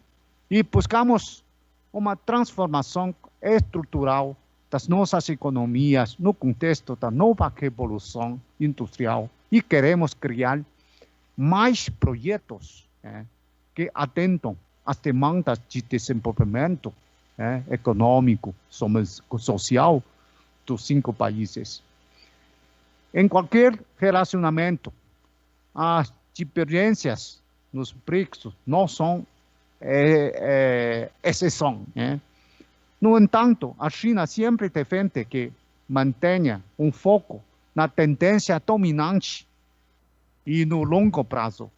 [SPEAKER 3] buscamos uma transformação estrutural das nossas economias no contexto da nova revolução industrial e queremos criar mais projetos que atendam às demandas de desenvolvimento econômico, social dos 5 países. Em qualquer relacionamento, as divergências nos BRICS não são exceção. No entanto, a China sempre defende que mantenha um foco na tendência dominante e no longo prazo,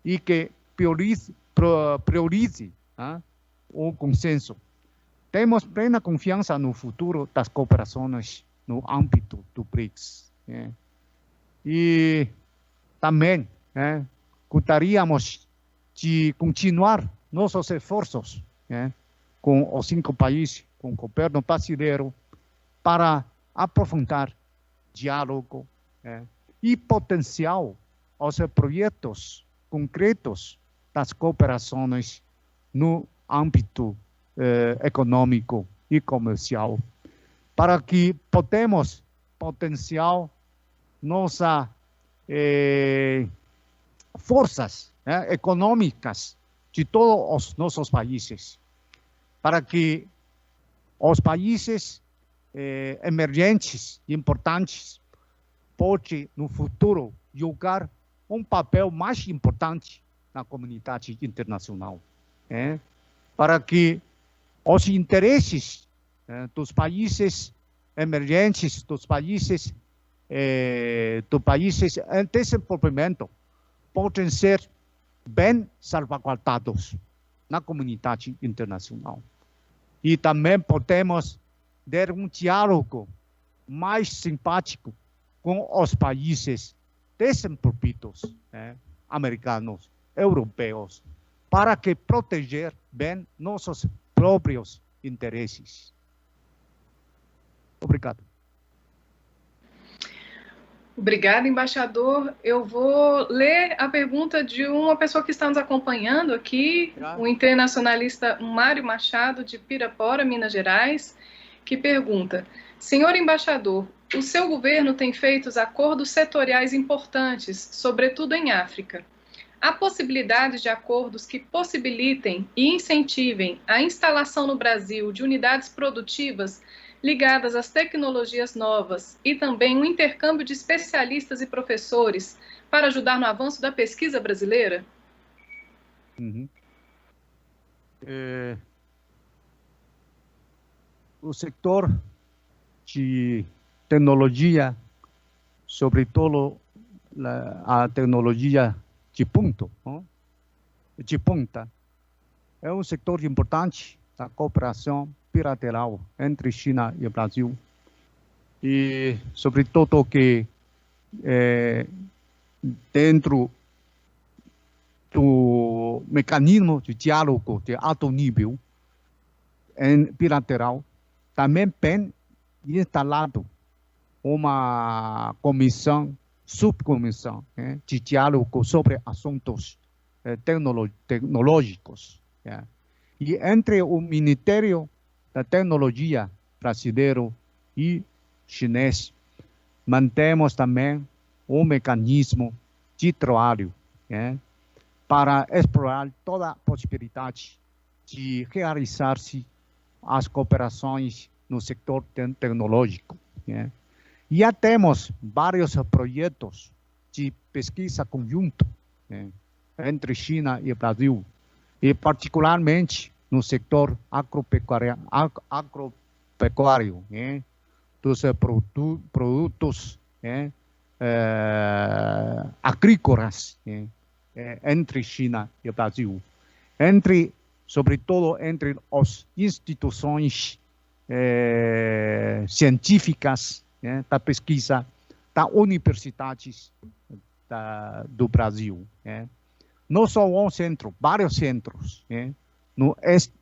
[SPEAKER 3] e que priorize o consenso. Temos plena confiança no futuro das cooperações no âmbito do BRICS. E também gostaríamos de continuar nossos esforços com os 5 países, com o governo brasileiro, para aprofundar diálogo e potencial os projetos concretos das cooperações no âmbito econômico e comercial, para que podemos potenciar nossas forças econômicas de todos os nossos países, para que os países emergentes e importantes possam, no futuro, jogar um papel mais importante na comunidade internacional, para que os interesses dos países emergentes, dos países em desenvolvimento, possam ser bem salvaguardados na comunidade internacional. E também podemos ter um diálogo mais simpático com os países desenvolvidos, americanos, europeus, para que proteger bem nossos próprios interesses. Obrigado.
[SPEAKER 2] Obrigada, embaixador. Eu vou ler a pergunta de uma pessoa que está nos acompanhando aqui, o internacionalista Mário Machado, de Pirapora, Minas Gerais, que pergunta: senhor embaixador, o seu governo tem feito acordos setoriais importantes, sobretudo em África. Há possibilidade de acordos que possibilitem e incentivem a instalação no Brasil de unidades produtivas ligadas às tecnologias novas e também um intercâmbio de especialistas e professores para ajudar no avanço da pesquisa brasileira?
[SPEAKER 3] O setor de tecnologia, sobretudo a tecnologia de ponta, é um setor importante da cooperação bilateral entre China e Brasil. E, sobretudo, que dentro do mecanismo de diálogo de alto nível bilateral, também bem instalado uma subcomissão de diálogo sobre assuntos tecnológicos. E entre o Ministério da Tecnologia brasileiro e chinês, mantemos também um mecanismo de trabalho para explorar toda a possibilidade de realizar-se as cooperações no setor tecnológico. E já temos vários projetos de pesquisa conjunto entre China e Brasil, e particularmente no setor agropecuário, dos produtos agrícolas entre China e Brasil, sobretudo entre as instituições científicas da pesquisa das universidades do Brasil. Não só um centro, vários centros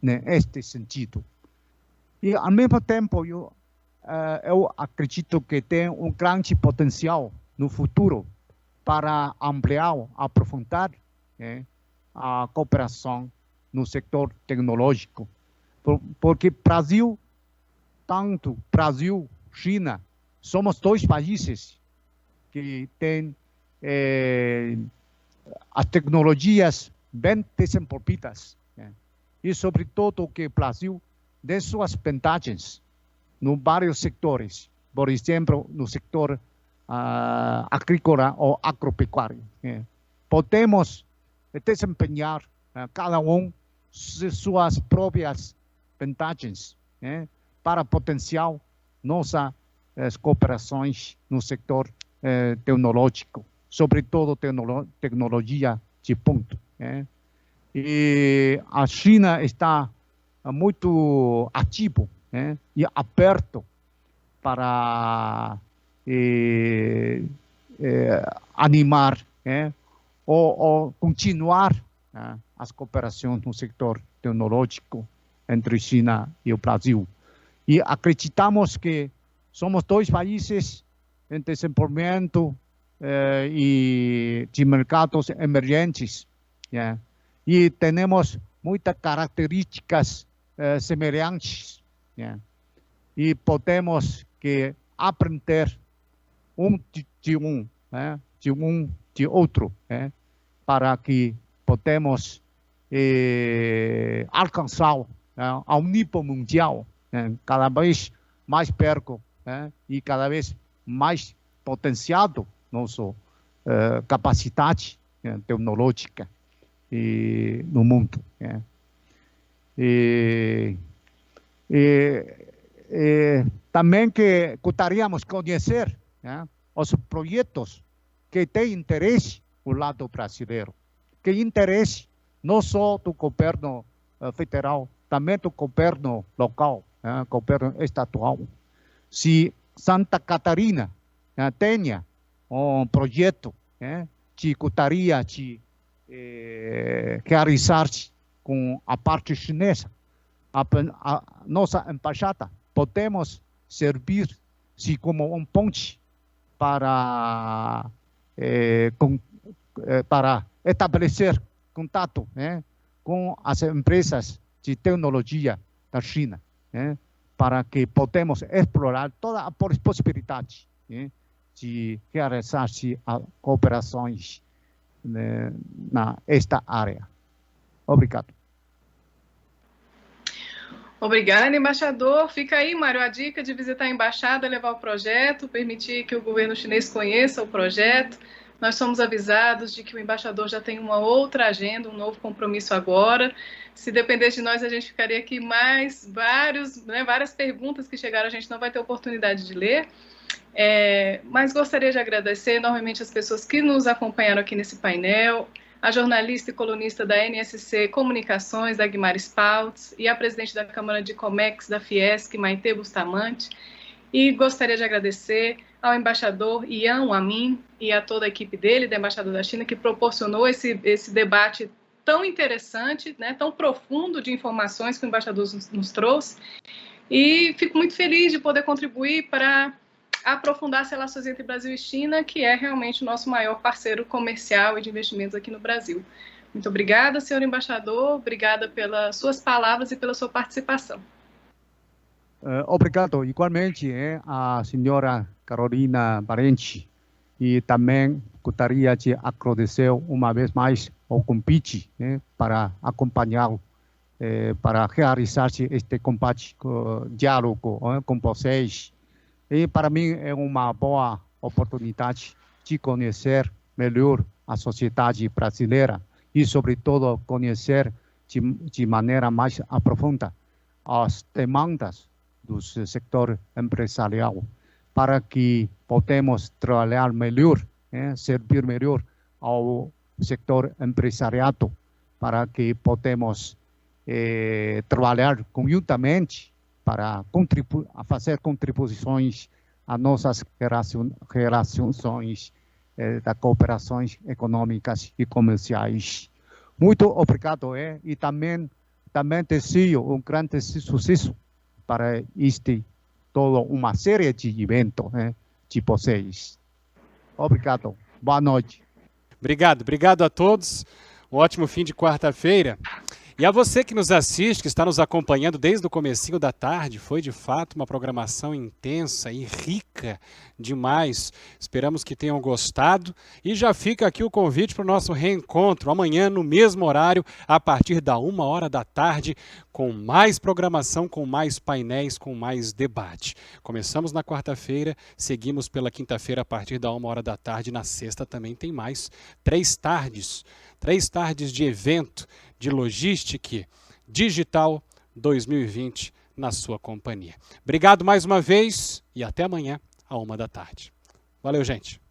[SPEAKER 3] neste sentido. E, ao mesmo tempo, eu acredito que tem um grande potencial no futuro para ampliar, aprofundar a cooperação no setor tecnológico. Porque tanto Brasil, China, somos dois países que têm as tecnologias bem desenvolvidas. E, sobretudo, que o Brasil tem suas vantagens em vários setores. Por exemplo, no setor agrícola ou agropecuário. Podemos desempenhar cada suas próprias vantagens para potenciar nossas cooperações no setor tecnológico, sobretudo tecnologia de ponto. E a China está muito ativo e aberto para animar ou continuar as cooperações no setor tecnológico entre China e o Brasil. E acreditamos que somos dois países em desenvolvimento e de mercados emergentes. E temos muitas características semelhantes. E podemos aprender de outro, para que podemos alcançar ao nível mundial, cada vez mais perto e cada vez mais potenciado nossa capacidade tecnológica no mundo. Também que gostaríamos de conhecer os projetos que têm interesse do lado brasileiro, que interesse não só do governo federal, também do governo local, governo estadual. Se Santa Catarina tenha um projeto que gostaria de realizar-se com a parte chinesa, a nossa embaixada podemos servir-se como um ponte para estabelecer contato com as empresas de tecnologia da China, para que podemos explorar toda a possibilidade de realizar-se cooperações nesta área. Obrigado.
[SPEAKER 2] Obrigada, embaixador. Fica aí, Mário, a dica de visitar a embaixada, levar o projeto, permitir que o governo chinês conheça o projeto. Nós somos avisados de que o embaixador já tem uma outra agenda, um novo compromisso agora. Se dependesse de nós, a gente ficaria aqui mais várias perguntas que chegaram, a gente não vai ter oportunidade de ler. Mas gostaria de agradecer enormemente as pessoas que nos acompanharam aqui nesse painel, a jornalista e colunista da NSC Comunicações, Dagmar Spaltz, e a presidente da Câmara de Comex da Fiesc, Maitê Bustamante. E gostaria de agradecer ao embaixador Yan Wamin e a toda a equipe dele, da Embaixada da China, que proporcionou esse debate tão interessante, né, tão profundo de informações que o embaixador nos trouxe. E fico muito feliz de poder contribuir para aprofundar as relações entre Brasil e China, que é realmente o nosso maior parceiro comercial e de investimentos aqui no Brasil. Muito obrigada, senhor embaixador, obrigada pelas suas palavras e pela sua participação.
[SPEAKER 3] Obrigado, igualmente, a senhora Carolina Parente. E também gostaria de agradecer uma vez mais o convite para acompanhar, para realizar este combate, diálogo com vocês. E para mim é uma boa oportunidade de conhecer melhor a sociedade brasileira e, sobretudo, conhecer de maneira mais aprofundada as demandas do setor empresarial, para que podemos trabalhar melhor, servir melhor ao setor empresariado, para que podemos trabalhar conjuntamente para fazer contribuições a nossas relações das cooperações econômicas e comerciais. Muito obrigado, e também desejo um grande sucesso para toda uma série de eventos de vocês. Obrigado. Boa noite.
[SPEAKER 1] Obrigado a todos. Um ótimo fim de quarta-feira. E a você que nos assiste, que está nos acompanhando desde o comecinho da tarde, foi de fato uma programação intensa e rica demais. Esperamos que tenham gostado e já fica aqui o convite para o nosso reencontro amanhã no mesmo horário, a partir da 1h da tarde, com mais programação, com mais painéis, com mais debate. Começamos na quarta-feira, seguimos pela quinta-feira a partir da 1h da tarde, na sexta também tem mais 3 tardes de evento de logística digital 2020 na sua companhia. Obrigado mais uma vez e até amanhã, à 1h da tarde. Valeu, gente!